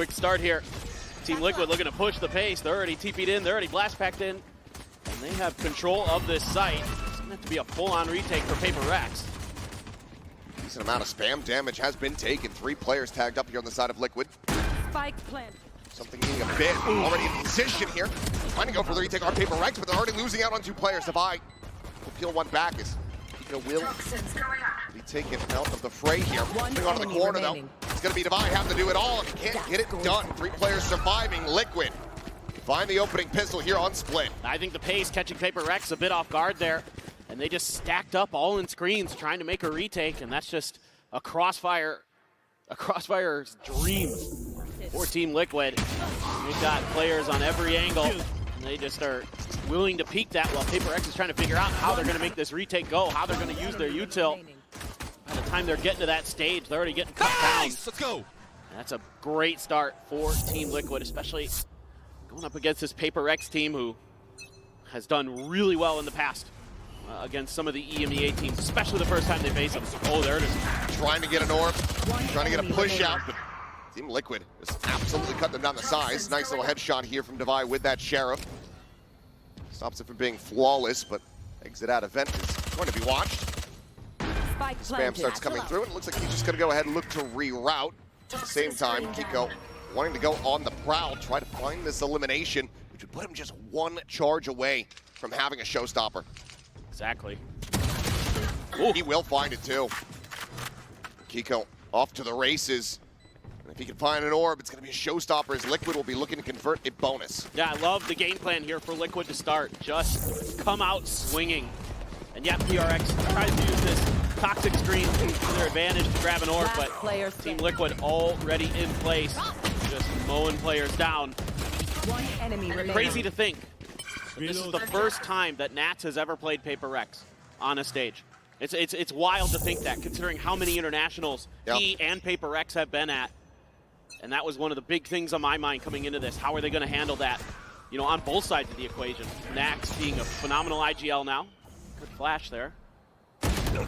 quick start here. Team Liquid looking to push the pace. They're already TP'd in, they're already blast packed in. And they have control of this site. It's gonna have to be a full-on retake for PRX. Decent amount of spam damage has been taken. 3 players tagged up here on the side of Liquid. Spike plant. Something needing a bit. Already in position here. Trying to go for the retake on PRX, but they're already losing out on 2 players. Divide will peel one back as Pico will be taken out of the fray here. Moving onto the corner though. It's going to be Divide having to do it all. And he can't get it done. 3 players surviving. Liquid find the opening pistol here on Split. I think the pace catching PRX a bit off guard there. And they just stacked up all in screens trying to make a retake, and that's just a crossfire's dream for Team Liquid. They've got players on every angle, and they just are willing to peek that while PRX is trying to figure out how they're going to make this retake go, how they're going to use their util. By the time they're getting to that stage, they're already getting cut down. Let's go. And that's a great start for Team Liquid, especially going up against this PRX team who has done really well in the past. Against some of the EMEA teams, especially the first time they face them. Oh, there it is. Trying to get an orb, trying to get a push out, but Team Liquid just absolutely cut them down the size. Nice little headshot here from Divide with that Sheriff. Stops it from being flawless, but exit out event is going to be watched. Spam starts coming through, and it looks like he's just going to go ahead and look to reroute. At the same time, Kiko wanting to go on the prowl, try to find this elimination, which would put him just 1 charge away from having a showstopper. Exactly. Ooh. He will find it too. Kiko off to the races. And if he can find an orb, it's going to be a showstopper as Liquid will be looking to convert a bonus. Yeah, I love the game plan here for Liquid to start. Just come out swinging. And yeah, PRX tries to use this toxic screen to their advantage to grab an orb, but Team Liquid already in place. Just mowing players down. One enemy remaining. Crazy to think. This is the first time that Nats has ever played PRX on a stage. It's wild to think that, considering how many internationals he and PRX have been at. And that was one of the big things on my mind coming into this. How are they going to handle that, you know, on both sides of the equation? Nax being a phenomenal IGL now. Good flash there. And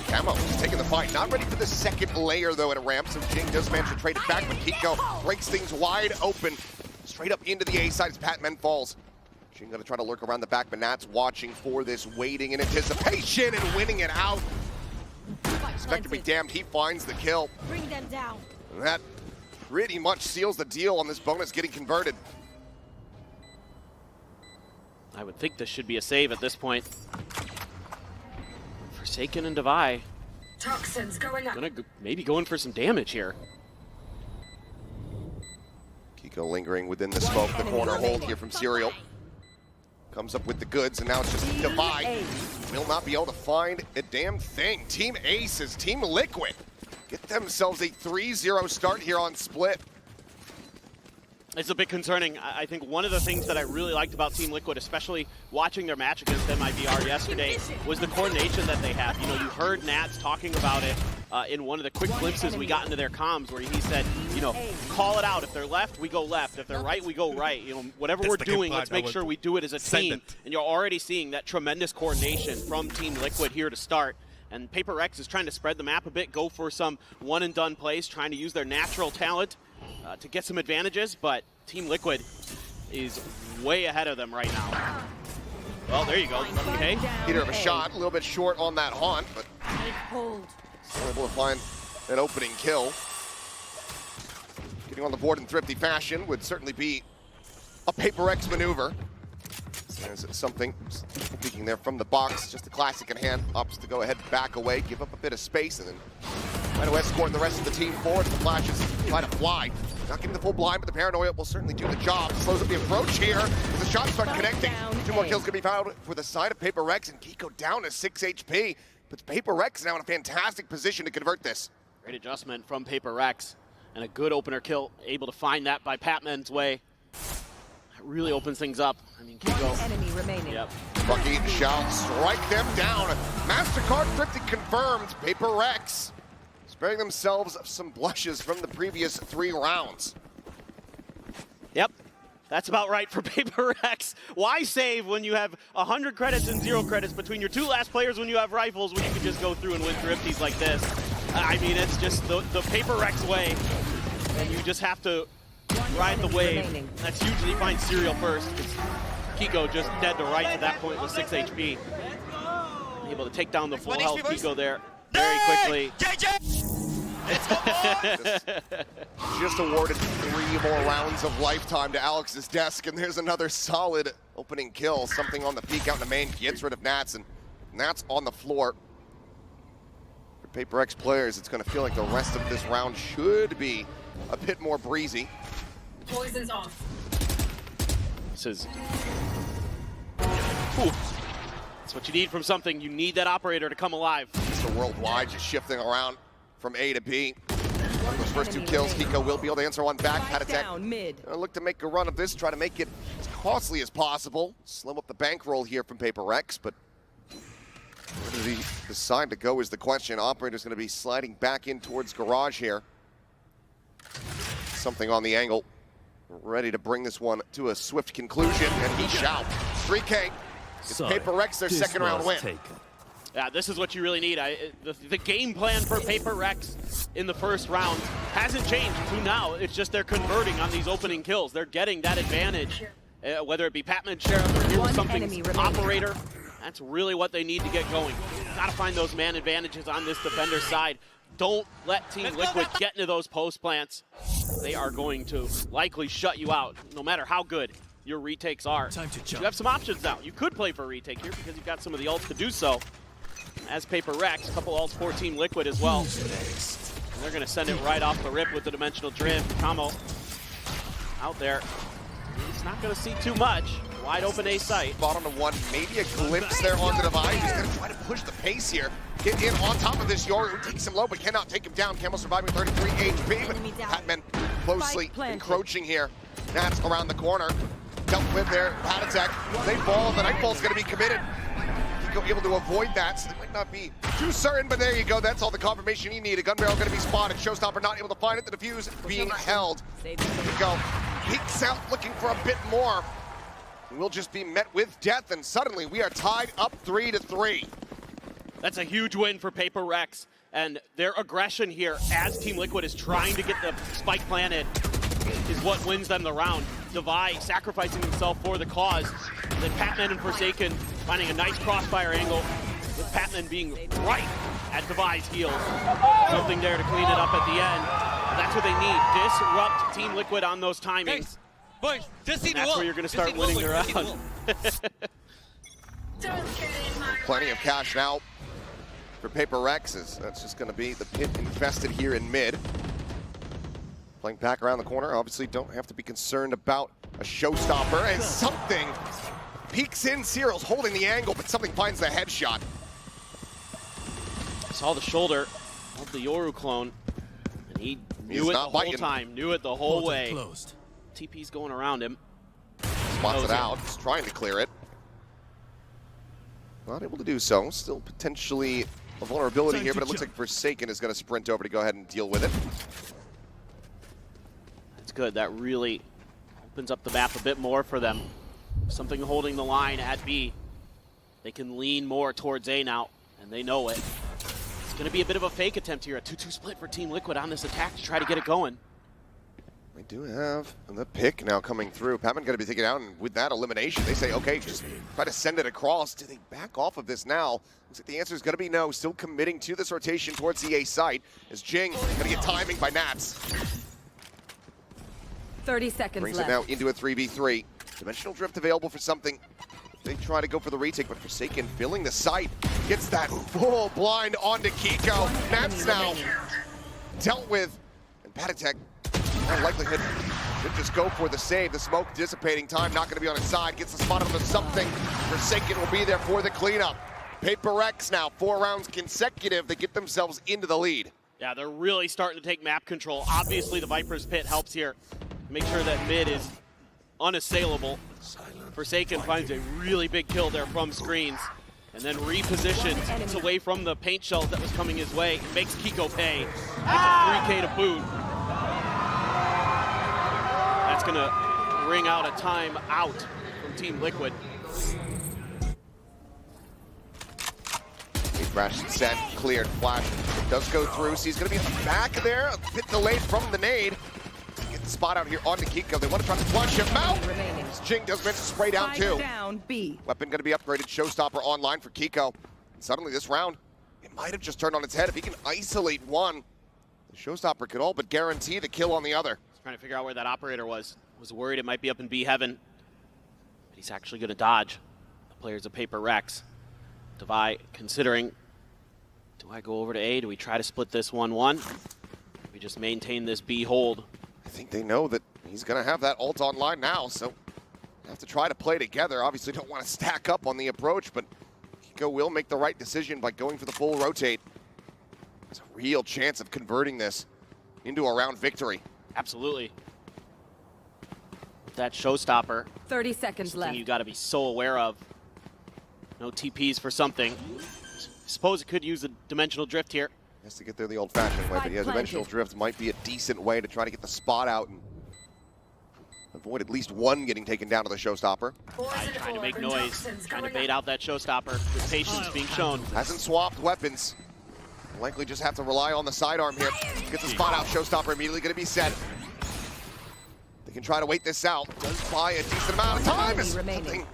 Camo is taking the fight. Not ready for the second layer, though, at a ramp. So Jing does manage to trade it back, but Kiko breaks things wide open. Straight up into the A side as Patman falls. Jing gonna try to lurk around the back, but Nat's watching for this, waiting in anticipation and winning it out. Spectre be damned, he finds the kill. Bring them down. And that pretty much seals the deal on this bonus getting converted. I would think this should be a save at this point. Forsaken and Devi. Toxins going up. Maybe going for some damage here. Kiko lingering within the smoke, the corner hold here from Serial. Comes up with the goods, and now it's just Divide. Will not be able to find a damn thing. Team Aces, Team Liquid, get themselves a 3-0 start here on Split. It's a bit concerning. I think one of the things that I really liked about Team Liquid, especially watching their match against MIBR yesterday, was the coordination that they have. You know, you heard Nats talking about it in one of the quick glimpses we got into their comms, where he said, you know, call it out. If they're left, we go left. If they're right, we go right. You know, whatever we're doing, let's make sure we do it as a team. And you're already seeing that tremendous coordination from Team Liquid here to start. And PRX is trying to spread the map a bit, go for some one-and-done plays, trying to use their natural talent to get some advantages, but Team Liquid is way ahead of them right now. Well, there you go. Okay. Peter of a shot, a little bit short on that haunt, but still able to find an opening kill. Getting on the board in thrifty fashion would certainly be a PRX maneuver. As it's something, speaking there from the box, just a classic in hand, opts to go ahead, back away, give up a bit of space, and then try to escort the rest of the team forward. The flashes try to fly. Not getting the full blind, but the paranoia will certainly do the job. Slows up the approach here. As the shots start connecting. 2 more kills going to be found for the side of PRX, and Kiko down to 6 HP. Puts PRX now in a fantastic position to convert this. Great adjustment from PRX, and a good opener kill, able to find that by Patman's way. That really opens things up. I mean, Kiko. Enemy remaining. Yep. Bucky shall strike them down. MasterCard thrifty confirmed. PRX sparing themselves some blushes from the previous 3 rounds. Yep, that's about right for PRX. Why save when you have 100 credits and 0 credits between your 2 last players when you have rifles, when you can just go through and win thrifties like this? I mean, it's just the PRX way, and you just have to ride the enemy wave. remaining. That's usually finds Serial first. Kiko just dead to rights at that point with 6 HP. Able to take down the full health Kiko there very quickly. Just awarded 3 more rounds of lifetime to Alex's desk, and there's another solid opening kill. Something on the peek out in the main gets rid of Nats, and Nats on the floor. For PRX players, it's going to feel like the rest of this round should be a bit more breezy. Poison's off. This is... Ooh. That's what you need from something. You need that operator to come alive. So worldwide, just shifting around from A to B. Those first 2 kills, Kiko will be able to answer one back. Down mid. Look to make a run of this, try to make it as costly as possible. Slim up the bankroll here from PRX, but where does he decide to go is the question. Operator's going to be sliding back in towards garage here. Something on the angle. Ready to bring this one to a swift conclusion, and he shall. 3K. It's PRX their second round win. Yeah, this is what you really need. The game plan for PRX in the first round hasn't changed to now. It's just they're converting on these opening kills. They're getting that advantage, whether it be Patman, Sheriff, or here something operator. That's really what they need to get going. Got to find those man advantages on this defender side. Don't let Team Liquid get into those post plants. They are going to likely shut you out, no matter how good your retakes are. You have some options now. You could play for a retake here because you've got some of the ults to do so. As PRX, a couple ults for Team Liquid as well. And they're going to send it right off the rip with the Dimensional Drift. Kamo out there. He's not going to see too much. Wide open A site. Bottom of one, maybe a glimpse there on the Divine. He's going to try to push the pace here. Get in on top of this Yoru, who takes him low but cannot take him down. Camel surviving 33 HP, but Patman closely encroaching here. Nats around the corner. Dealt with there, Patatek. They fall, the Nightfall's going to be committed. Kiko able to avoid that, so they might not be too certain, but there you go. That's all the confirmation you need. A gun barrel going to be spotted. Showstopper not able to find it. The defuse being held. Kiko peeks out looking for a bit more. We'll just be met with death, and suddenly we are tied up 3-3. That's a huge win for PRX, and their aggression here as Team Liquid is trying to get the spike planted is what wins them the round. Devi sacrificing himself for the cause. And then Patman and Forsaken finding a nice crossfire angle with Patman being right at Devi's heels. Something there to clean it up at the end. That's what they need. Disrupt Team Liquid on those timings. Boys, That's where you're going to start winning the round. Plenty of cash now for PRX. That's just going to be the pit infested here in mid. Playing back around the corner. Obviously don't have to be concerned about a showstopper. And something peeks in. Cyril's holding the angle, but something finds the headshot. Saw the shoulder of the Yoru clone, and he knew it the whole time. Knew it the whole way. Closed. TP's going around him. Spots it out. Just trying to clear it. Not able to do so. Still potentially a vulnerability here, but it looks like Forsaken is going to sprint over to go ahead and deal with it. That's good. That really opens up the map a bit more for them. Something holding the line at B. They can lean more towards A now, and they know it. It's going to be a bit of a fake attempt here. A 2-2 split for Team Liquid on this attack to try to get it going. They do have the pick now coming through. Patman going to be taken out, and with that elimination, they say, okay, just try to send it across. Do they back off of this now? Looks like the answer is going to be no. Still committing to this rotation towards the A site as Jing going to get timing by Nats. 30 seconds Brings left. it now into a 3v3. Dimensional Drift available for something. They try to go for the retake, but Forsaken filling the site. Gets that full blind onto Kiko. Nats now dealt with, and Patatek, no likelihood, should just go for the save. The smoke dissipating, time not going to be on his side. Gets the spot onto something. Forsaken will be there for the cleanup. PRX now, 4 rounds consecutive. They get themselves into the lead. Yeah, they're really starting to take map control. Obviously, the Viper's Pit helps here. Make sure that mid is unassailable. Forsaken finds a really big kill there from screens, and then repositions away from the paint shells that was coming his way. Makes Kiko pay. Gets a 3K to boot. That's going to ring out a time out from Team Liquid. Crash set, cleared, flash. Does go through, so he's going to be in the back there. A bit delayed from the nade. Get the spot out here onto Kiko. They want to try to flush him out. Remaining. Jing does manage to spray down Spike too. down B. Weapon going to be upgraded. Showstopper online for Kiko. And suddenly this round, it might have just turned on its head. If he can isolate one, the Showstopper could all but guarantee the kill on the other. Trying to figure out where that operator was. Was worried it might be up in B heaven. But he's actually going to dodge the players of PRX. Devi considering, do I go over to A? Do we try to split this 1-1? We just maintain this B hold. I think they know that he's going to have that ult online now, so they have to try to play together. Obviously don't want to stack up on the approach, but Kiko will make the right decision by going for the full rotate. There's a real chance of converting this into a round victory. Absolutely. With that Showstopper, 30 seconds something left. you got to be so aware of. No TPs for something. Suppose it could use a dimensional drift here. Has to get there the old-fashioned way, but yeah, dimensional drift might be a decent way to try to get the spot out and avoid at least one getting taken down to the Showstopper. Trying to make noise, trying to bait out that Showstopper with patience being shown. Hasn't swapped weapons. Likely just have to rely on the sidearm here. Gets the spot out. Showstopper immediately going to be set. They can try to wait this out. Does buy a decent amount of time. Something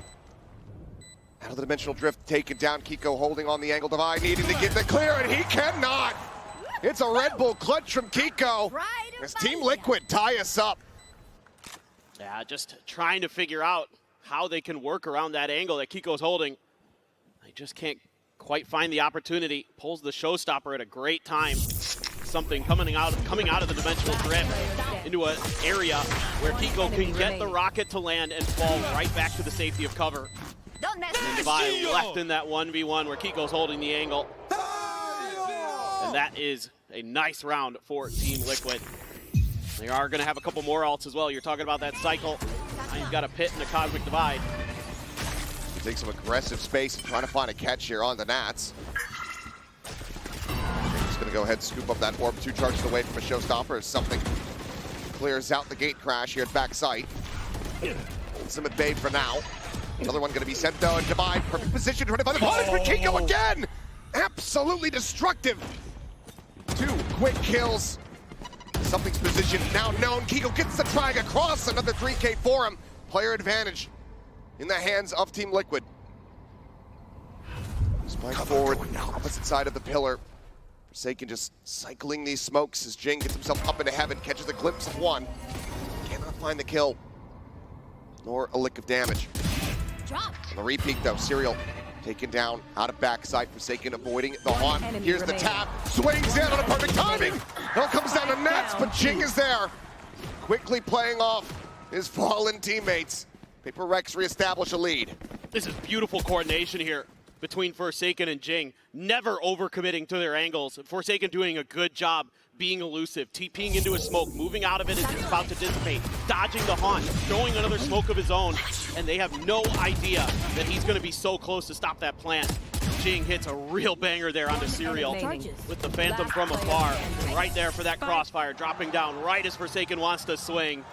out of the dimensional drift, taken down. Kiko holding on the angle divide, needing to get the clear, and he cannot. It's a Red Bull clutch from Kiko. As Team Liquid tie us up. Yeah, just trying to figure out how they can work around that angle that Kiko's holding. They just can't quite find the opportunity. Pulls the Showstopper at a great time. Something coming out of the dimensional drift into an area where Kiko can get the rocket to land and fall right back to the safety of cover. And Devi left in that 1v1 where Kiko's holding the angle. And that is a nice round for Team Liquid. They are going to have a couple more ults as well. You're talking about that cycle. Now you've got a pit and a cosmic divide. Take some aggressive space and trying to find a catch here on the Nats. Just going to go ahead and scoop up that orb 2 charges away from a Showstopper as something clears out the gate crash here at backside. Some at bay for now. Another one going to be sent though, and Devi, perfect position to find the punishment. Kiko again! Absolutely destructive. 2 quick kills. Something's positioned now known. Kiko gets the drag across. Another 3K for him. Player advantage in the hands of Team Liquid. Spike forward, opposite side of the pillar. Forsaken just cycling these smokes as Jing gets himself up into heaven, catches a glimpse of one. Cannot find the kill, nor a lick of damage. On the repeat though, Serial taken down out of backside. Forsaken avoiding the haunt. Here's the tap, swings in on a perfect timing. Now comes down to Nets, but Jing is there. Quickly playing off his fallen teammates. PRX reestablish a lead. This is beautiful coordination here between Forsaken and Jing. Never overcommitting to their angles. Forsaken doing a good job being elusive, TPing into a smoke, moving out of it as it's about to dissipate, dodging the haunt, throwing another smoke of his own, and they have no idea that he's going to be so close to stop that plant. Jing hits a real banger there onto Serial with the Phantom from afar, right there for that crossfire, dropping down right as Forsaken wants to swing.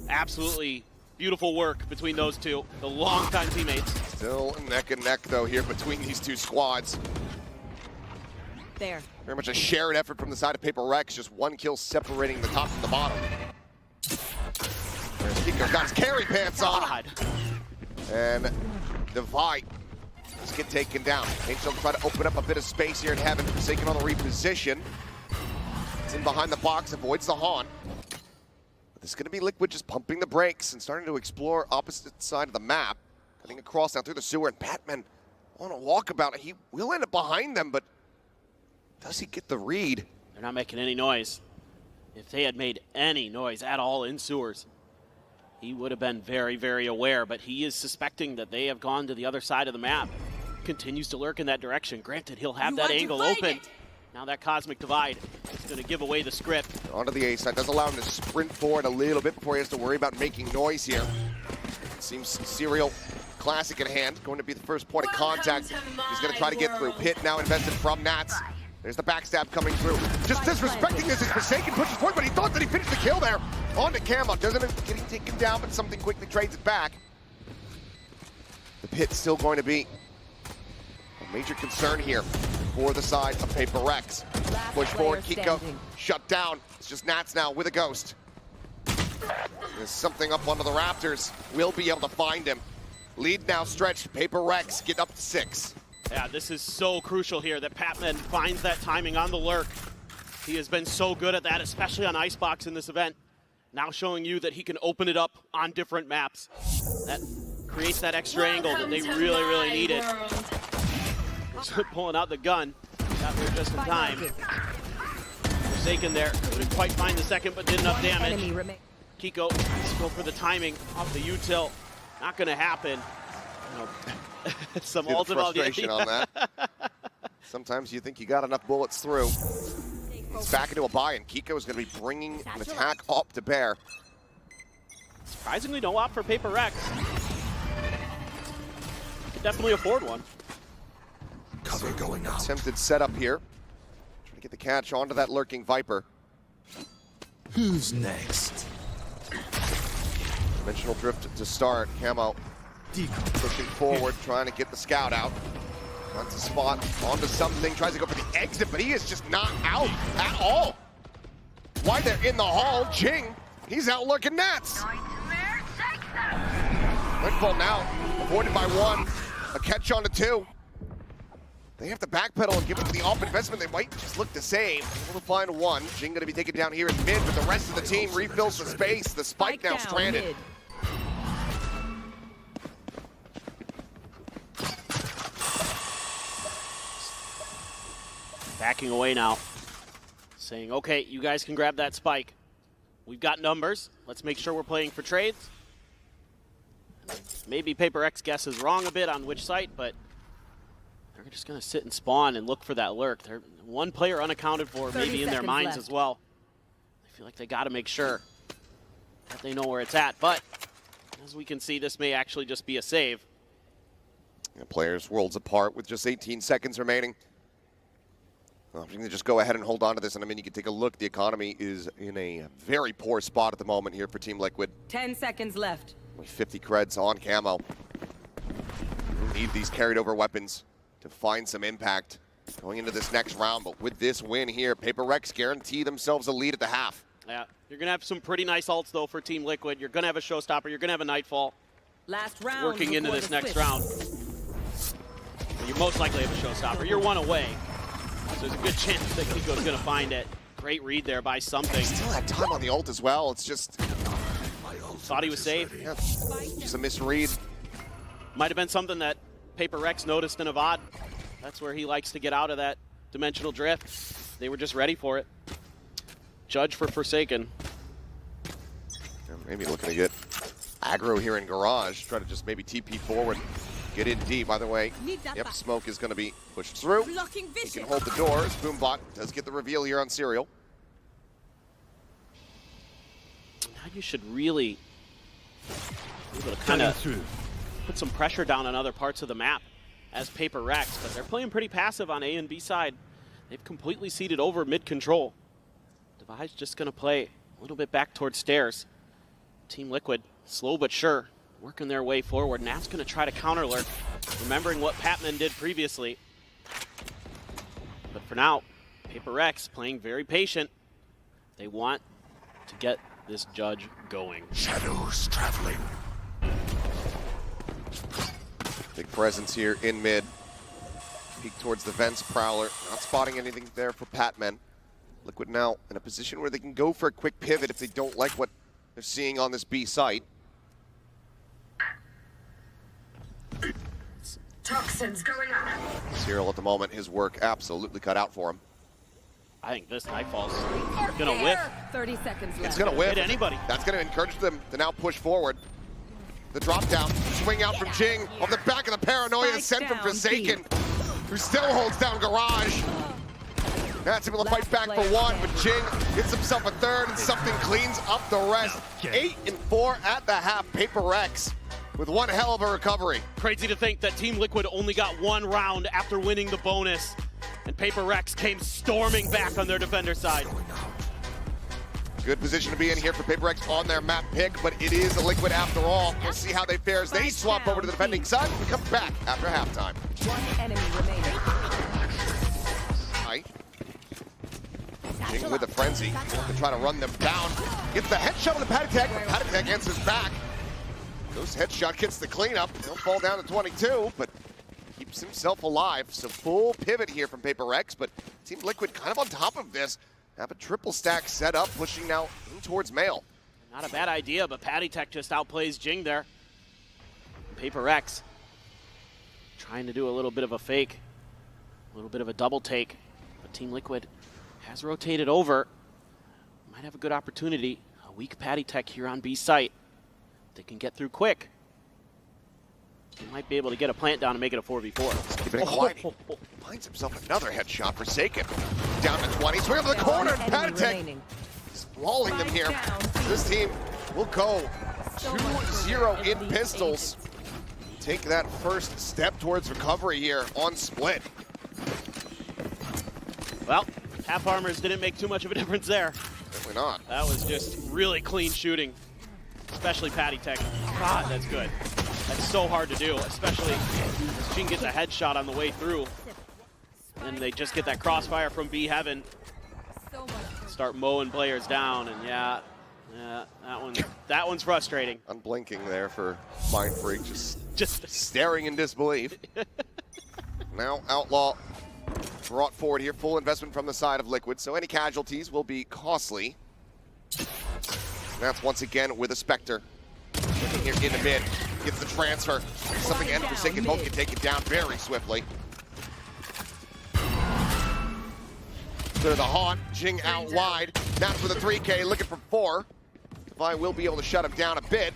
Absolutely beautiful work between those two, the longtime teammates. Still neck and neck though here between these two squads. There. Very much a shared effort from the side of PRX, just 1 kill separating the top from the bottom. There's Kiko's got his carry pants on. God. And Devi just get taken down. Angel try to open up a bit of space here in heaven. Forsaken on the reposition. It's in behind the box, avoids the haunt. But this is going to be Liquid just pumping the brakes and starting to explore opposite side of the map. Cutting across now through the sewer, and Batman on a walkabout. He will end up behind them, but does he get the read? They're not making any noise. If they had made any noise at all in sewers, he would have been very, very aware, but he is suspecting that they have gone to the other side of the map. Continues to lurk in that direction. Granted, he'll have that angle open. Now that Cosmic Divide is going to give away the script. Onto the A side, does allow him to sprint forward a little bit before he has to worry about making noise here. It seems Serial, classic in hand, going to be the first point of contact. He's going to try to get through. Pit now invested from Nats. There's the backstab coming through. Just disrespecting this as Forsaken pushes forward, but he thought that he finished the kill there. On to Camo, doesn't end up getting taken down, but something quickly trades it back. The Pit's still going to be a major concern here for the side of PRX. Last Push forward, player Kiko standing. shut down. It's just Nats now with a ghost. There's something up onto the Raptors. We'll be able to find him. Lead now stretched. PRX get up to 6. Yeah, this is so crucial here that Patman finds that timing on the lurk. He has been so good at that, especially on Icebox in this event. Now showing you that he can open it up on different maps. That creates that extra angle that they really, really needed. Pulling out the gun. Got there just in time. Forsaken there. Couldn't quite find the second, but did enough damage. Kiko, let's go for the timing off the util. Not going to happen. Some ultimate frustration on that. Sometimes you think you got enough bullets through. It's back into a buy, and Kiko is going to be bringing an attack up to bear. Surprisingly, no op for PRX. Could definitely afford one. Cover going out. Attempted setup here. Trying to get the catch onto that lurking Viper. Who's next? Dimensional drift to start. Camo pushing forward, trying to get the scout out. Wants a spot onto something, tries to go for the exit, but he is just not out at all. Why they're in the hall, Jing, he's out lurking Nats. Redfall now, avoided by 1, a catch on to 2. They have to backpedal and give it to the off investment. They might just look to save. Able to find 1. Jing going to be taken down here in mid, but the rest of the team refills the space. The spike now stranded. Mid. Backing away now. Saying, okay, you guys can grab that spike. We've got numbers. Let's make sure we're playing for trades. Maybe PRX guesses wrong a bit on which site, but they're just going to sit and spawn and look for that lurk. They're one player unaccounted for, maybe in their minds left. as well. I feel like they got to make sure that they know where it's at. But as we can see, this may actually just be a save. Players worlds apart with just 18 seconds remaining. Well, I'm going to just go ahead and hold on to this, and I mean, you can take a look. The economy is in a very poor spot at the moment here for Team Liquid. 10 seconds left. With 50 creds on camo. Need these carried over weapons to find some impact going into this next round, but with this win here, PRX guarantee themselves a lead at the half. Yeah, you're going to have some pretty nice ults, though, for Team Liquid. You're going to have a showstopper. You're going to have a Nightfall. Last round. Working into before this the next switch. round. You most likely have a showstopper. You're 1 away. So there's a good chance that Kiko's going to find it. Great read there by something. Still had time on the ult as well. It's just... Thought he was safe. Yeah, just a misread. Might have been something that PRX noticed in a VOD. That's where he likes to get out of that dimensional drift. They were just ready for it. Judge for Forsaken. Yeah, maybe looking to get aggro here in Garage. Try to just maybe TP forward. Get in deep. By the way, yep, smoke is going to be pushed through. He can hold the doors. Boombot does get the reveal here on Serial. Now you should really be able to kind of put some pressure down on other parts of the map as PRX, but they're playing pretty passive on A and B side. They've completely ceded over mid-control. Devi's just going to play a little bit back towards stairs. Team Liquid, slow but sure, working their way forward. Nat's going to try to counter lurk, remembering what Patman did previously. But for now, PRX playing very patient. They want to get this judge going. Shadows traveling. Big presence here in mid. Peek towards the vents, Prowler. Not spotting anything there for Patman. Liquid now in a position where they can go for a quick pivot if they don't like what they're seeing on this B site. Toxins going up. Cyril at the moment, his work absolutely cut out for him. I think this Nightfall's gonna whiff. 30 seconds left. It's gonna whiff. Hit anybody. That's gonna encourage them to now push forward. The drop down, swing out from Jing on the back of the paranoia Spike sent from down, Forsaken, who still holds down Garage. That's able to fight back for 1, but Jing gets himself a 3rd, and something cleans up the rest. 8 and 4 at the half. PRX with one hell of a recovery. Crazy to think that Team Liquid only got 1 round after winning the bonus, and PRX came storming back on their defender side. Good position to be in here for PRX on their map pick, but it is a Liquid after all. We'll see how they fare as they swap over to the defending side. We come back after halftime. One enemy remaining. Jing with a frenzy to try to run them down. Gets the headshot on the PRX, but PRX answers back. Goes headshot, gets the cleanup. He'll fall down to 22, but keeps himself alive. So full pivot here from PRX, but Team Liquid kind of on top of this. Have a triple stack set up, pushing now in towards Mail. Not a bad idea, but PattyTech just outplays Jing there. PRX trying to do a little bit of a fake, a little bit of a double take, but Team Liquid has rotated over. Might have a good opportunity. A weak PattyTech here on B site. They can get through quick. He might be able to get a plant down and make it a 4v4. Keeping it quiet. Finds himself another headshot for Forsaken. Down to 20, swing up the corner, and PattyTech sprawling them here. This team will go 2-0 in pistols. Take that first step towards recovery here on split. Well, half armors didn't make too much of a difference there. Definitely not. That was just really clean shooting, especially PattyTech. God, that's good. That's so hard to do, especially as Jing gets a headshot on the way through. And they just get that crossfire from B Heaven. Start mowing players down, and yeah, that one's frustrating. Unblinking there for Mind Freak, just staring in disbelief. Now Outlaw brought forward here, full investment from the side of Liquid, so any casualties will be costly. And that's once again with a Spectre. Looking here in the mid, gets the transfer. Something and Forsaken both can take it down very swiftly. To the Haunt, Jing out wide. Nats with a 3K, looking for 4. Devi will be able to shut him down a bit.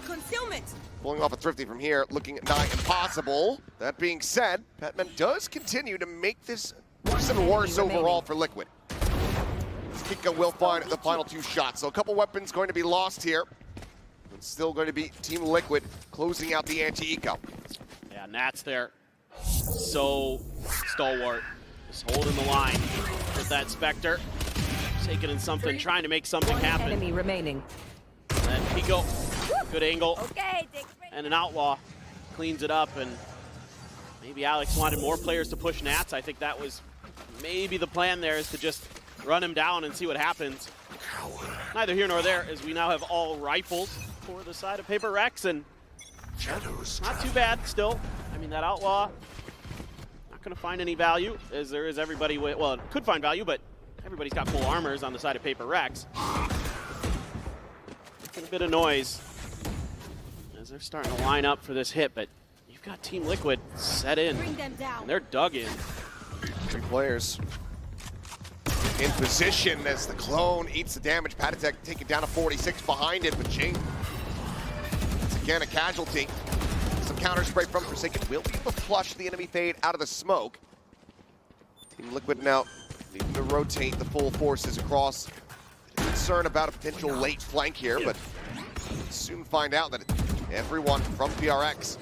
Concealment. Pulling off a Thrifty from here, looking nigh impossible. That being said, Petman does continue to make this worse and worse overall for Liquid. Kika will find the final 2 shots. So a couple weapons going to be lost here. It's still going to be Team Liquid closing out the anti-eco. Yeah, Nats there. So stalwart. Just holding the line with that Spectre. Taking in something, trying to make something happen. Enemy remaining. And Pico, good angle. Okay, And an Outlaw cleans it up, and maybe Alex wanted more players to push Nats. I think that was maybe the plan there, is to just run him down and see what happens. Neither here nor there, as we now have all rifles for the side of PRX, and not too bad still. I mean, that Outlaw not going to find any value, as there is everybody with, well, it could find value, but everybody's got full armors on the side of PRX. Making a bit of noise as they're starting to line up for this hit, but you've got Team Liquid set in, and they're dug in. 3 players in position as the clone eats the damage. PattyTech taking down a 46 behind it, but Jing, once again, a casualty. Some counter spray from Forsaken will be able to flush the enemy fade out of the smoke. Team Liquid now needing to rotate the full forces across. Concern about a potential late flank here, but soon find out that everyone from PRX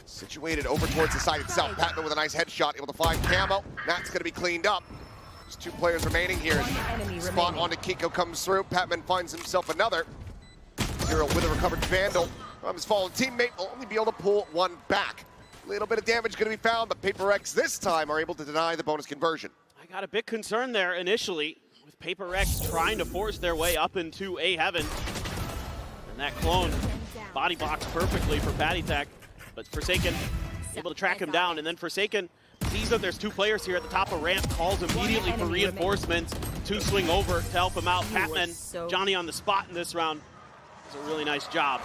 situated over towards the side itself. Patman with a nice headshot, able to find camo. That's going to be cleaned up. There's 2 players remaining here. Spot onto Kiko comes through. Patman finds himself another. Zero with a recovered Vandal from his fallen teammate. Will only be able to pull 1 back. A little bit of damage going to be found, but PRX this time are able to deny the bonus conversion. I got a bit concerned there initially with PRX trying to force their way up into A Heaven. And that clone body blocks perfectly for PattyTech, but Forsaken able to track him down, and then Forsaken sees that there's 2 players here at the top of ramp, calls immediately for reinforcements. 2 swing over to help him out. Patman, Johnny on the spot in this round. It's a really nice job.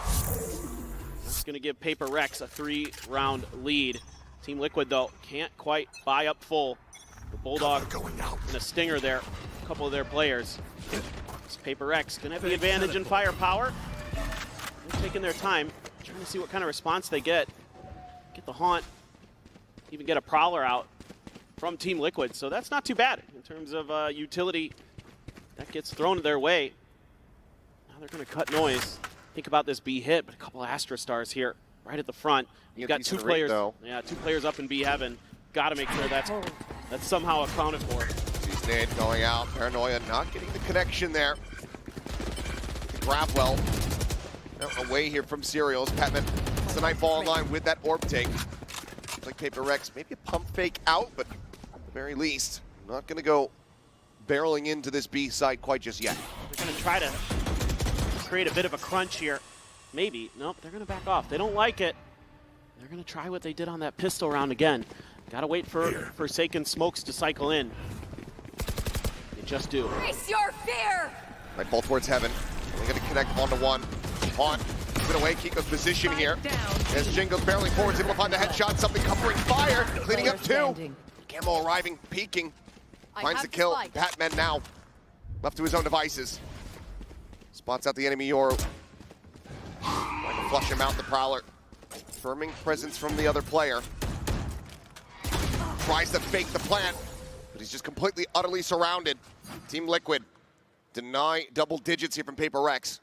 That's going to give PRX a 3-round lead. Team Liquid, though, can't quite buy up full. The Bulldog and a Stinger there, a couple of their players. This PRX going to have the advantage in firepower. They're taking their time, trying to see what kind of response they get. Get the Haunt, even get a Prowler out from Team Liquid. So that's not too bad in terms of utility that gets thrown their way. Now they're going to cut noise. Think about this B hit, but a couple of Astra Stars here right at the front. You've got 2 players. Yeah, 2 players up in B Heaven. Got to make sure that's somehow accounted for. He's Nade going out. Paranoia not getting the connection there. The grab well. Away here from Serials. Patman, it's a Nightfall in line with that orb take. Looks like PRX, maybe a pump fake out, but at the very least, not going to go barreling into this B site quite just yet. They're going to try to create a bit of a crunch here. Maybe. Nope, they're going to back off. They don't like it. They're going to try what they did on that pistol round again. Got to wait for Forsaken smokes to cycle in. They just do. Face your fear! Right, both towards heaven. We're going to connect one-to-one. On. Put away Kiko's position here. As Jing goes barreling forwards, able to find the headshot. Something covering fire. Cleaning up two. Camo arriving, peeking. Finds the kill. Batman now. Left to his own devices. Spots out the enemy Yoru. Trying to flush him out, the Prowler. Firming presence from the other player. Tries to fake the plant, but he's just completely, utterly surrounded. Team Liquid deny double digits here from PRX.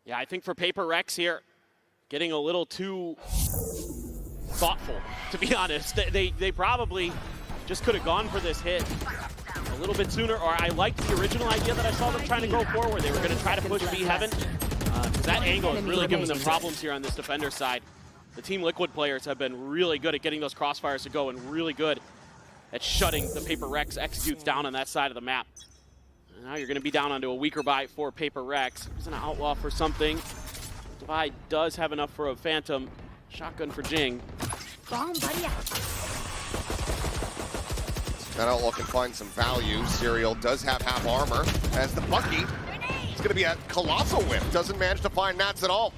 Yeah, I think for PRX here, getting a little too thoughtful, to be honest. They probably just could have gone for this hit a little bit sooner, or I liked the original idea that I saw them trying to go forward. They were going to try to push B Heaven, because that angle is really giving them problems here on this defender side. The Team Liquid players have been really good at getting those crossfires to go and really good at shutting the PRX executes down on that side of the map. And now you're going to be down onto a weaker buy for PRX. He's an outlaw for something. Divide does have enough for a Phantom. Shotgun for Jing. That outlaw can find some value. Serial does have half armor. As the Bucky, it's going to be a colossal whip. Doesn't manage to find Nats at all.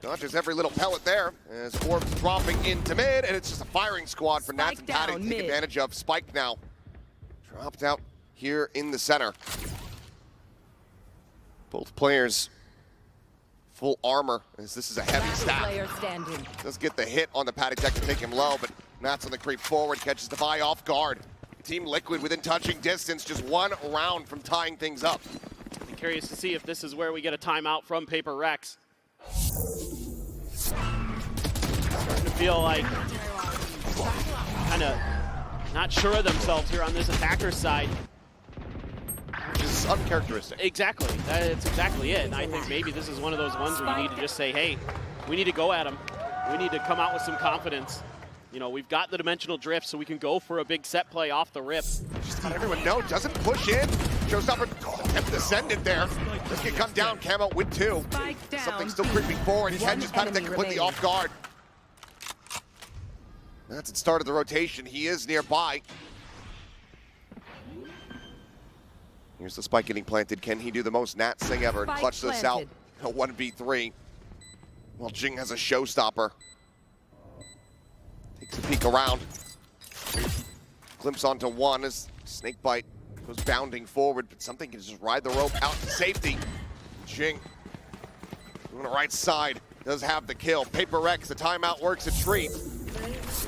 Dodges every little pellet there. As Forbes dropping into mid, and it's just a firing squad for Nats and Patty to take advantage of. Spike now. Dropped out here in the center. Both players full armor, as this is a heavy stack. Does get the hit on the Patty Tech to take him low, but Nats on the creep forward, catches the buy off guard. Team Liquid within touching distance, just one round from tying things up. I'm curious to see if this is where we get a timeout from PRX. Starting to feel like kind of not sure of themselves here on this attacker side. Which is uncharacteristic. Exactly. That's exactly it. And I think maybe this is one of those ones where you need to just say, hey, we need to go at them. We need to come out with some confidence. You know, we've got the dimensional drift, so we can go for a big set play off the rip. Just let everyone know, doesn't push in. Showstopper attempt to send it there. This can come down, Camo with two. Something still creeping forward. He catches Patty completely off guard. That's it, started the rotation. He is nearby. Here's the spike getting planted. Can he do the most Nats thing ever and clutch this out? A 1v3. Well, Jing has a showstopper. Takes a peek around. Glimpse onto one as Snakebite goes bounding forward, but something can just ride the rope out to safety. Jing on the right side does have the kill. PRX, the timeout works a treat.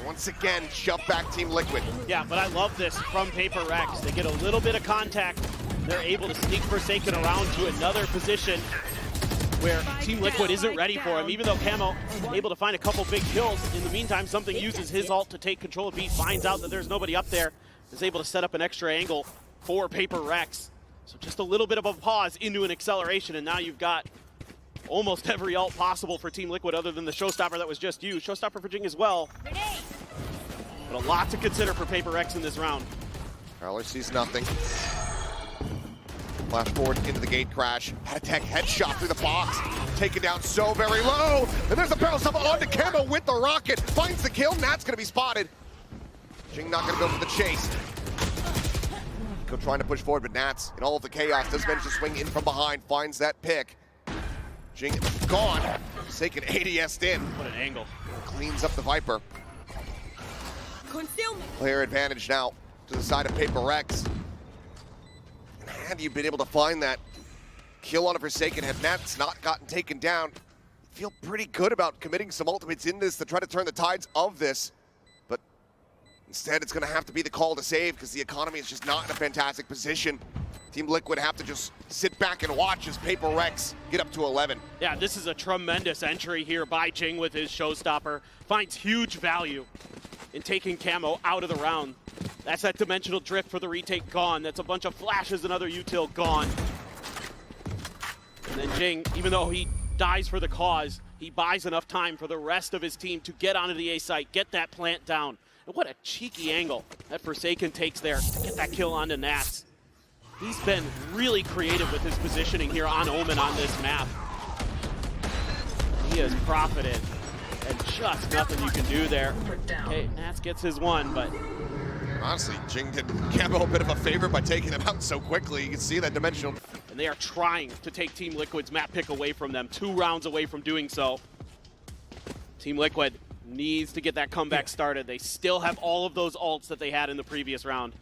Once again, shove back Team Liquid. Yeah, but I love this from PRX. They get a little bit of contact. They're able to sneak Forsaken around to another position where Team Liquid isn't ready for him, even though Camo able to find a couple big kills. In the meantime, something uses his ult to take control of B, finds out that there's nobody up there, is able to set up an extra angle for PRX. So just a little bit of a pause into an acceleration, and now you've got almost every ult possible for Team Liquid other than the showstopper that was just used. Showstopper for Jing as well. But a lot to consider for PRX in this round. Prowler sees nothing. Flash forward into the gate crash. Attack headshot through the box. Taken down so very low. And there's a barrel stop onto Camo with the rocket. Finds the kill. Nat's going to be spotted. Jing not going to go for the chase. Go trying to push forward, but Nats, in all of the chaos, does manage to swing in from behind. Finds that pick. Jing gone. Taking ADS'd in. What an angle. Cleans up the Viper. Concealment. Player advantage now to the side of PRX. Had you been able to find that kill on a Forsaken, had Nats not gotten taken down, feel pretty good about committing some ultimates in this to try to turn the tides of this. But instead, it's going to have to be the call to save because the economy is just not in a fantastic position. Team Liquid have to just sit back and watch as PRX get up to 11. Yeah, this is a tremendous entry here by Jing with his showstopper. Finds huge value in taking Camo out of the round. That's that dimensional drift for the retake gone. That's a bunch of flashes and other util gone. And then Jing, even though he dies for the cause, he buys enough time for the rest of his team to get onto the A site, get that plant down, And what a cheeky angle that Forsaken takes there to get that kill onto Nats. He's been really creative with his positioning here on Omen on this map. He has profited, and just nothing you can do there. Okay, Nats gets his one, but Honestly, Jing did Camo a bit of a favor by taking him out so quickly. You can see that dimensional. and they are trying to take Team Liquid's map pick away from them. 2 rounds away from doing so. Team Liquid needs to get that comeback started. They still have all of those ults that they had in the previous round.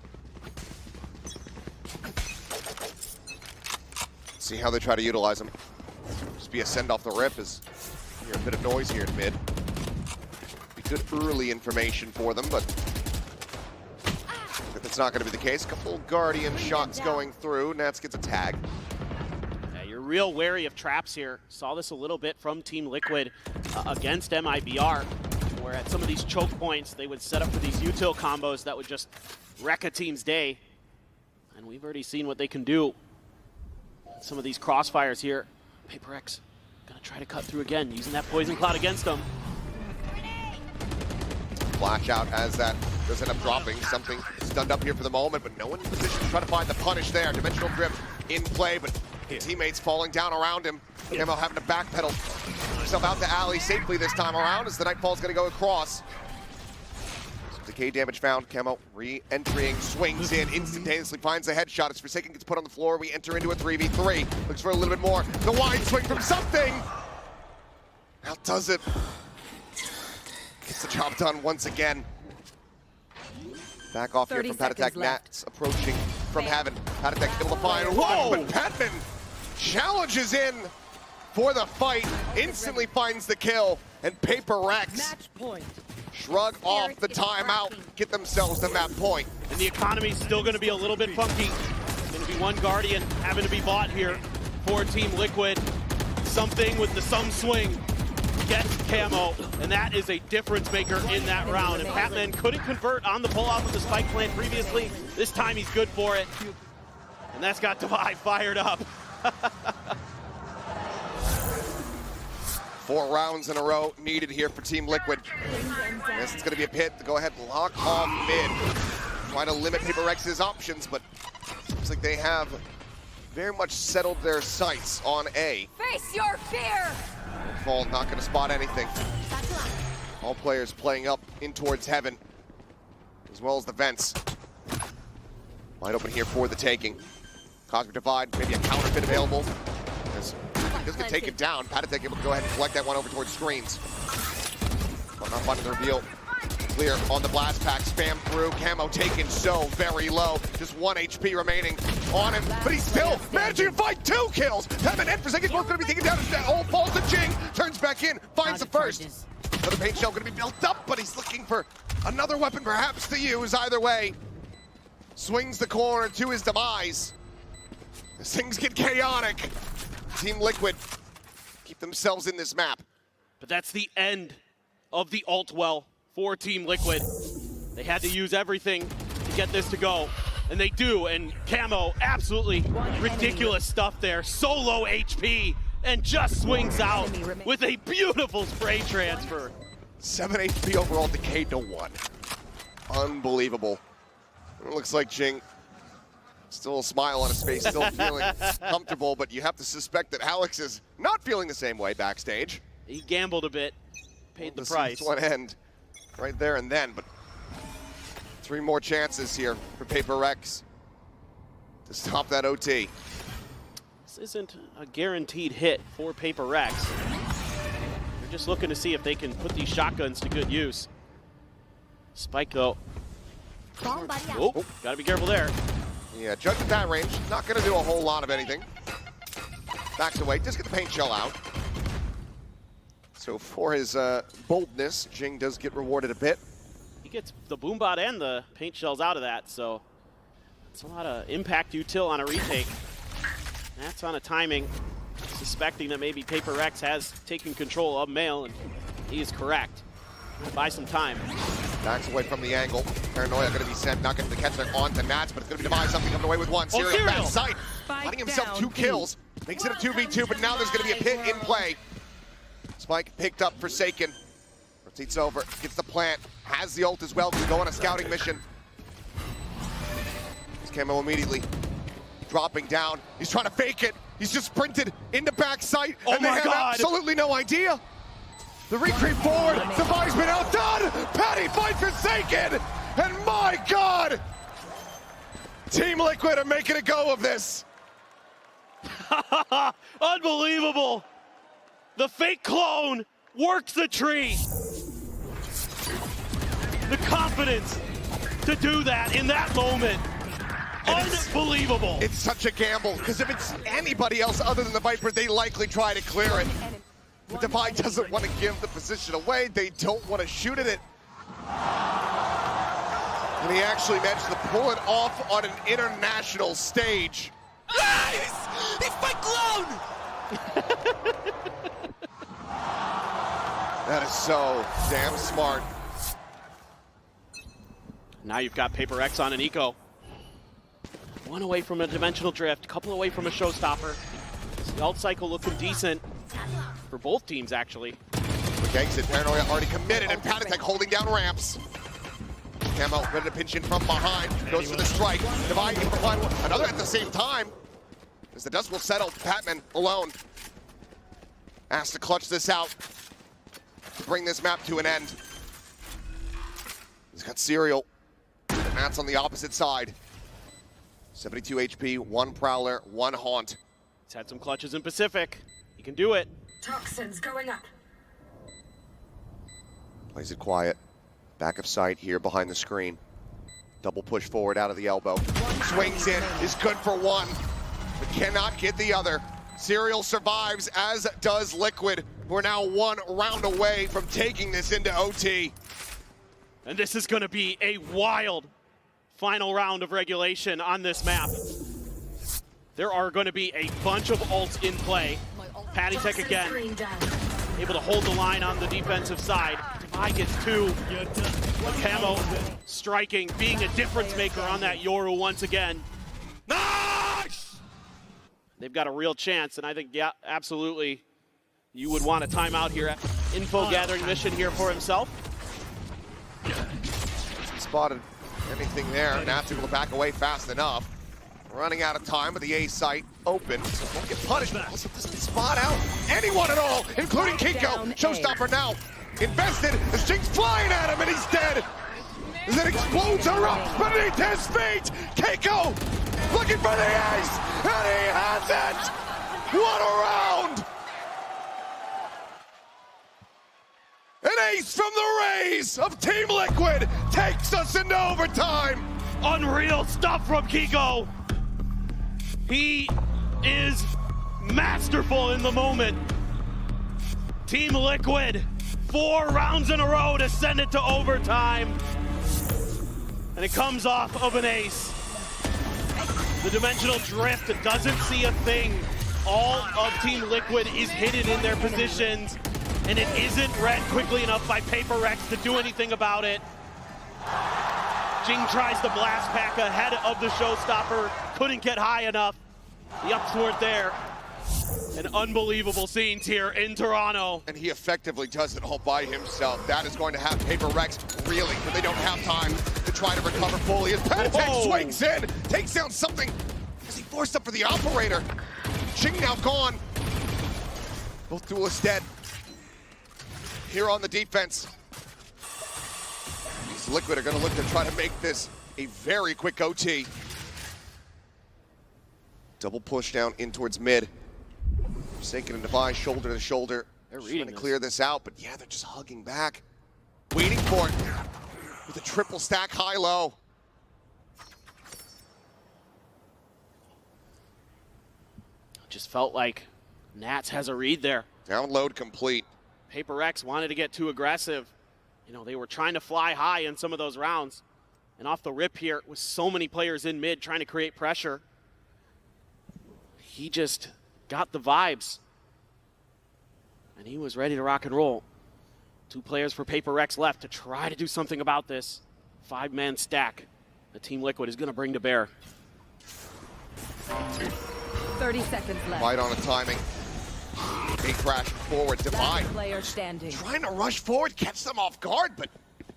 See how they try to utilize them. Just be a send off the rip as you hear a bit of noise here in mid. Be good early information for them, but that's not going to be the case. A couple Guardian shots going through. Nats gets a tag. Yeah, you're real wary of traps here. Saw this a little bit from Team Liquid against MIBR, where at some of these choke points, they would set up for these util combos that would just wreck a team's day. And we've already seen what they can do. Some of these crossfires here. PRX gonna try to cut through again, using that poison cloud against them. Flash out as that does end up dropping. Something stunned up here for the moment, but no one in position to try to find the punish there. Dimensional drift in play, but teammates falling down around him. Camo having to backpedal himself out the alley safely this time around as the Nightfall's gonna go across. Decay damage found. Camo re-entering, swings in, instantaneously finds the headshot. As Forsaken gets put on the floor, we enter into a 3v3. Looks for a little bit more. The wide swing from something. Out does it. Gets the job done once again. Back off here from Patatek. Nats approaching from heaven. Patatek able to find one, but Patman challenges in for the fight. Instantly finds the kill, and PRX Match point. shrug off the timeout, get themselves the map point. And the economy's still gonna be a little bit funky. Gonna be one Guardian having to be bought here for Team Liquid. Something with the sum swing gets Camo, and that is a difference maker in that round. And Patman couldn't convert on the pull-off of the spike plant previously. This time he's good for it. And that's got Divide fired up. 4 rounds in a row needed here for Team Liquid. This is going to be a pit to go ahead and lock off mid. Try to limit PRX's options, but looks like they have very much settled their sights on A. Face your fear! Fall not going to spot anything. All players playing up in towards heaven, as well as the vents. Wide open here for the taking. Cosmic Divide, maybe a counter pit available. Just gonna take it down. Patatek able to go ahead and collect that one over towards screens. But not finding the reveal. Clear on the blast pack, spam through. Camo taken so very low. Just 1 HP remaining on him, but he's still managing to find 2 kills. Patman and Forsaken both gonna be taken down. Oh, falls to Jing, turns back in, finds the first. Another paint shell gonna be built up, but he's looking for another weapon perhaps to use. Either way, swings the corner to his demise. As things get chaotic. Team Liquid keep themselves in this map. But that's the end of the ult well for Team Liquid. They had to use everything to get this to go, and they do. And Camo, absolutely ridiculous stuff there. So low HP, and just swings out with a beautiful spray transfer. 7 HP overall, decayed to 1. Unbelievable. It looks like Jing, still a smile on his face, still feeling comfortable, but you have to suspect that Alex is not feeling the same way backstage. He gambled a bit, paid the price. One end right there and then, but 3 more chances here for PRX to stop that OT. This isn't a guaranteed hit for PRX. They're just looking to see if they can put these shotguns to good use. Spike though. Oh, gotta be careful there. Yeah, Judge at that range, not gonna do a whole lot of anything. Backs away, just get the paint shell out. So for his boldness, Jing does get rewarded a bit. He gets the boombot and the paint shells out of that, so it's a lot of impact util on a retake. That's on a timing, suspecting that maybe PRX has taken control of Mail, and he is correct. Buy some time. Backs away from the angle. Paranoia going to be sent, not going to catch that on to Nats, but it's going to be Divide something coming away with 1. Serial back sight, finding himself 2 kills. Makes it a 2v2, but now there's going to be a pit in play. Spike picked up Forsaken. Seats over, gets the plant, has the ult as well to go on a scouting mission. His camo immediately dropping down. He's trying to fake it. He's just sprinted into backside, and they have absolutely no idea. The recreep forward, Devi's been outdone. Patty fight forsaken, and my God, Team Liquid are making a go of this. Unbelievable. The fake clone works the tree. The confidence to do that in that moment. Unbelievable. It's such a gamble, because if it's anybody else other than the Viper, they likely try to clear it. But Devi doesn't want to give the position away. They don't want to shoot at it. And he actually managed to pull it off on an international stage. Nice! He fight clone! That is so damn smart. Now you've got PRX on an eco. One away from a dimensional drift, couple away from a showstopper. The ult cycle looking decent for both teams, actually. Quick exit, Paranoia already committed, and Panitek holding down ramps. Camo ready to pinch in from behind, goes for the strike. Devi can provide another at the same time. As the dust will settle, Patman alone. Has to clutch this out to bring this map to an end. He's got Serial. Matt's on the opposite side. 72 HP, 1 Prowler, 1 Haunt. He's had some clutches in Pacific. He can do it. Toxins going up. Plays it quiet. Back of sight here behind the screen. Double push forward out of the elbow. Swings in, is good for 1, but cannot get the other. Serial survives, as does Liquid. We're now 1 round away from taking this into OT. And this is going to be a wild final round of regulation on this map. There are going to be a bunch of ults in play. Panitek again, able to hold the line on the defensive side. Devi gets 2. Camo striking, being a difference maker on that Yoru once again. Nice! They've got a real chance, and I think, yeah, absolutely, you would want a timeout here. Info gathering mission here for himself. Spotted anything there. Nat's able to back away fast enough. Running out of time, but the A site open. So won't get punished, but also doesn't spot out anyone at all, including Kiko. Showstopper now invested. The Sting's flying at him, and he's dead. As it explodes erupts beneath his feet. Kiko looking for the ace, and he has it. What a round! An ace from the Rays of Team Liquid takes us into overtime. Unreal stuff from Kiko. He is masterful in the moment. Team Liquid, 4 rounds in a row to send it to overtime. And it comes off of an ace. The dimensional drift doesn't see a thing. All of Team Liquid is hidden in their positions, and it isn't read quickly enough by PRX to do anything about it. Jing tries to blast pack ahead of the showstopper, couldn't get high enough. The ups weren't there. And unbelievable scenes here in Toronto. And he effectively does it all by himself. That is going to have PRX reeling, but they don't have time to try to recover fully. As Panitek swings in, takes down something as he forced up for the operator. Jing now gone. Both duelists dead. Here on the defense. These Liquid are going to look to try to make this a very quick OT. Double push down in towards mid. Forsaken and Devi shoulder to shoulder. They're trying to clear this out, but yeah, they're just hugging back. Waiting for it with a triple stack high-low. Just felt like Nats has a read there. Download complete. PRX wanted to get too aggressive. You know, they were trying to fly high in some of those rounds. And off the rip here, with so many players in mid trying to create pressure, he just got the vibes. And he was ready to rock and roll. 2 players for PRX left to try to do something about this 5-man stack that Team Liquid is going to bring to bear. 30 seconds left. Right on the timing. They crash forward, Divide. Player standing. Trying to rush forward, catch them off guard, but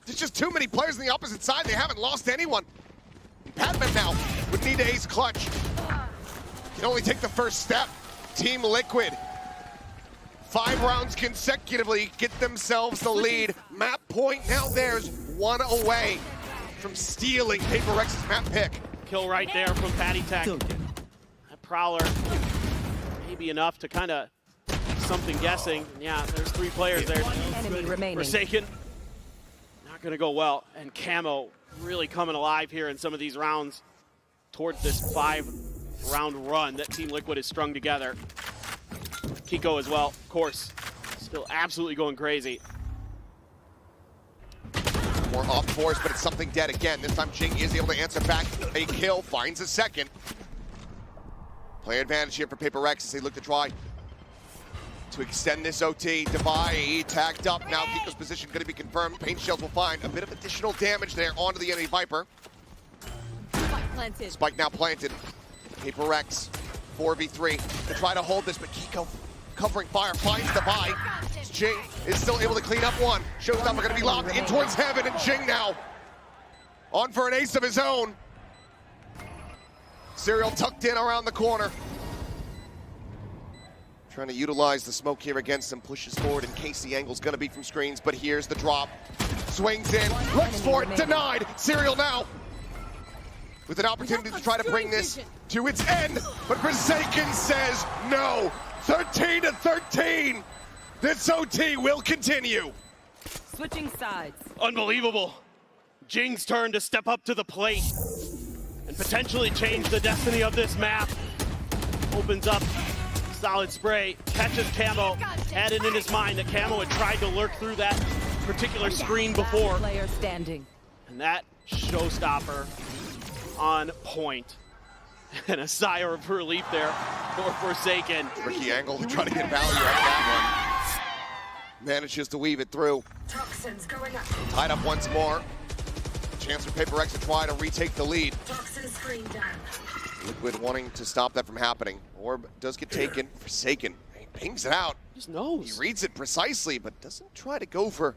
there's just too many players on the opposite side. They haven't lost anyone. Patman now would need to ace clutch. Can only take the first step. Team Liquid, 5 rounds consecutively, get themselves the lead. Map point now theirs, 1 away from stealing PRX's map pick. Kill right there from Patty Tech. That Prowler may be enough to kind of something guessing. Yeah, there's 3 players there. Enemy remaining. Forsaken, not going to go well. And Camo really coming alive here in some of these rounds towards this 5-round run that Team Liquid has strung together. Kiko as well, of course, still absolutely going crazy. More off course, but it's something dead again. This time Jing is able to answer back. A kill, finds a second. Player advantage here for PRX as they look to try to extend this OT. Divide tagged up. Now Kiko's position going to be confirmed. Paint shells will find a bit of additional damage there onto the enemy Viper. Spike planted. Spike now planted. PRX 4v3 to try to hold this, but Kiko covering fire, finds Divide. Jing is still able to clean up one. Showstopper going to be lobbed in towards Heaven, and Jing now on for an ace of his own. Serial tucked in around the corner. Trying to utilize the smoke here against him, pushes forward in case the angle's going to be from screens, but here's the drop. Swings in, looks for it, denied. Serial now with an opportunity to try to bring this to its end, but Forsaken says no. 13-13. This OT will continue. Switching sides. Unbelievable. Jing's turn to step up to the plate and potentially change the destiny of this map. Opens up, solid spray, catches Camo, had it in his mind that Camo had tried to lurk through that particular screen before. Player standing. And that showstopper on point. And a sigh of relief there for Forsaken. Tricky angle to try to get value out of that one. Manages to weave it through. Toxins going up. Tied up once more. Chance for PRX to try to retake the lead. Toxin screen down. Liquid wanting to stop that from happening. Orb does get taken. Forsaken. He pings it out. Just knows. He reads it precisely, but doesn't try to go for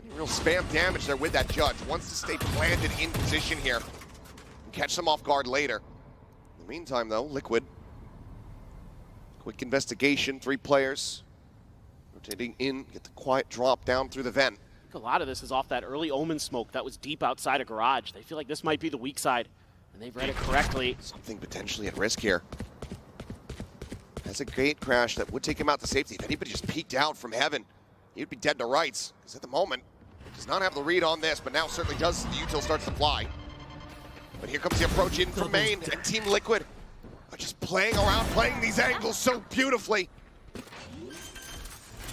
any real spam damage there with that judge. Wants to stay planted in position here and catch them off guard later. In the meantime, though, Liquid. Quick investigation, 3 players. Rotating in, get the quiet drop down through the vent. I think a lot of this is off that early Omen smoke that was deep outside of Garage. They feel like this might be the weak side, and they've read it correctly. Something potentially at risk here. That's a gate crash that would take him out to safety. If anybody just peeked out from Heaven, he would be dead to rights. Because at the moment, he does not have the read on this, but now certainly does. The util starts to fly. But here comes the approach in from main, and Team Liquid are just playing around, playing these angles so beautifully.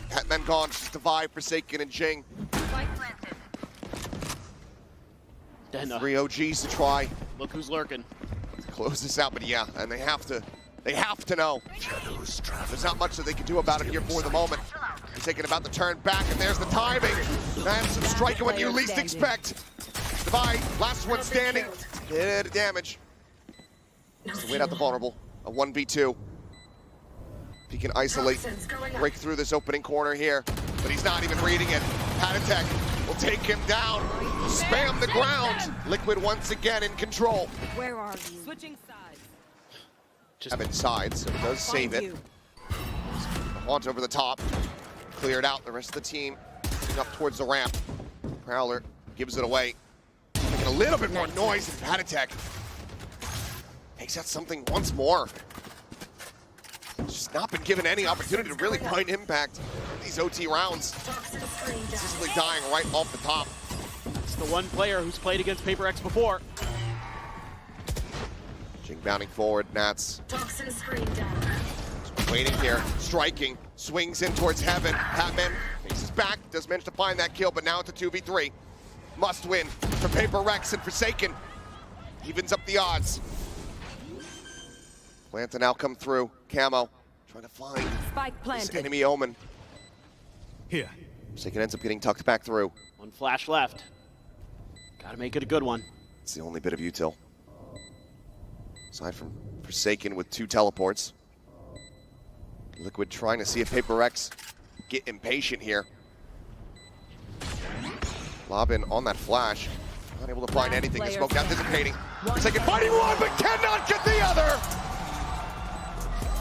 Hatman gone, just Divide, Forsaken, and Jing. Then, 3 OGs to try look who's lurking. to close this out, but yeah, and they have to know. There's not much that they can do about it here for the moment. They're taking about the turn back, and there's the timing. And some striking when you least expect. Divide, last one standing. Bit of damage. So wait out the vulnerable. A 1v2. If he can isolate, break through this opening corner here, but he's not even reading it. Patatek will take him down. Spam the ground. Liquid once again in control. Where are you? Switching sides. Have inside, so it does save it. Haunt over the top. Cleared out. The rest of the team up towards the ramp. Prowler gives it away. Making a little bit more noise than Patatek. Takes out something once more. Just not been given any opportunity to really find impact in these OT rounds. Consistently dying right off the top. It's the one player who's played against PRX before. Jing bounding forward, Nats. Toxin screen down. Waiting here, striking, swings in towards Heaven. Hatman faces back, does manage to find that kill, but now it's a 2v3. Must win for PRX and Forsaken. Evens up the odds. Planta now come through. Camo trying to find Spike this planted. enemy Omen. Here. Forsaken ends up getting tucked back through. One flash left. Gotta make it a good one. It's the only bit of util. Aside from Forsaken with 2 teleports. Liquid trying to see if PRX get impatient here. Lobbin on that flash. Not able to find anything. The smoke anticipating. Second fighting one, but cannot get the other.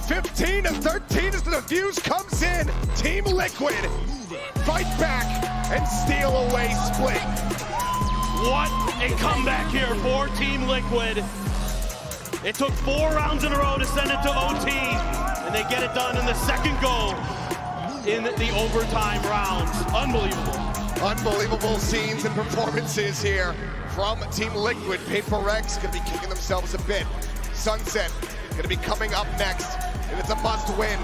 15 to 13 as the defuse comes in. Team Liquid fight back and steal away split. What a comeback here for Team Liquid. It took 4 rounds in a row to send it to OT, and they get it done in the second go in the overtime rounds. Unbelievable. Unbelievable scenes and performances here from Team Liquid. PRX gonna be kicking themselves a bit. Sunset gonna be coming up next, and it's a must win.